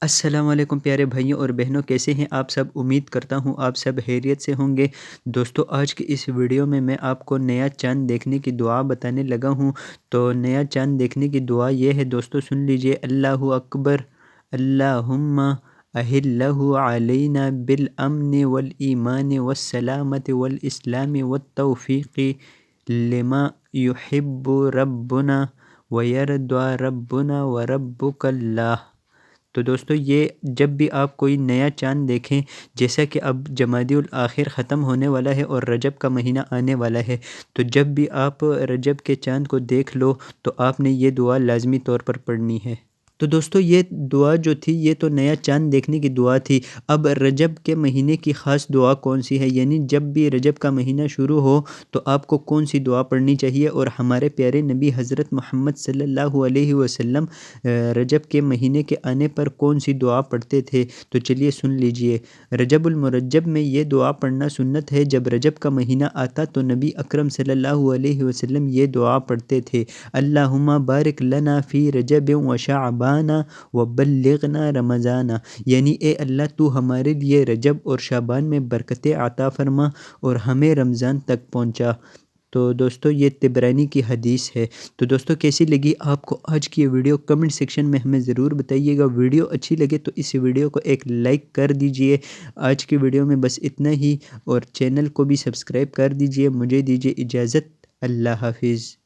السلام علیکم پیارے بھائیوں اور بہنوں، کیسے ہیں آپ سب؟ امید کرتا ہوں آپ سب خیریت سے ہوں گے۔ دوستو، آج کی اس ویڈیو میں آپ کو نیا چاند دیکھنے کی دعا بتانے لگا ہوں۔ تو نیا چاند دیکھنے کی دعا یہ ہے دوستو، سن لیجئے۔ اللہ اکبر، اللہم اہلہ علینا بالامن والایمان والسلامت والاسلام والتوفیق لما یحب ربنا ویرضی ربنا وربک اللہ۔ تو دوستو، یہ جب بھی آپ کوئی نیا چاند دیکھیں، جیسا کہ اب جمادی الاخر ختم ہونے والا ہے اور رجب کا مہینہ آنے والا ہے، تو جب بھی آپ رجب کے چاند کو دیکھ لو تو آپ نے یہ دعا لازمی طور پر پڑھنی ہے۔ تو دوستو، یہ دعا جو تھی یہ تو نیا چاند دیکھنے کی دعا تھی۔ اب رجب کے مہینے کی خاص دعا کون سی ہے، یعنی جب بھی رجب کا مہینہ شروع ہو تو آپ کو کون سی دعا پڑھنی چاہیے، اور ہمارے پیارے نبی حضرت محمد صلی اللہ علیہ وسلم رجب کے مہینے کے آنے پر کون سی دعا پڑھتے تھے، تو چلیے سن لیجئے۔ رجب المرجب میں یہ دعا پڑھنا سنت ہے۔ جب رجب کا مہینہ آتا تو نبی اکرم صلی اللہ علیہ وسلم یہ دعا پڑھتے تھے: اللہم بارک لنا فی رجب و شعبان وبلغنا رمضان، یعنی اے اللہ تو ہمارے لیے رجب اور شعبان میں برکتیں عطا فرما اور ہمیں رمضان تک پہنچا۔ تو دوستو، یہ طبرانی کی حدیث ہے۔ تو دوستو، کیسی لگی آپ کو آج کی یہ ویڈیو؟ کمنٹ سیکشن میں ہمیں ضرور بتائیے گا۔ ویڈیو اچھی لگے تو اس ویڈیو کو ایک لائک کر دیجئے۔ آج کی ویڈیو میں بس اتنا ہی، اور چینل کو بھی سبسکرائب کر دیجئے۔ مجھے دیجئے اجازت، اللہ حافظ۔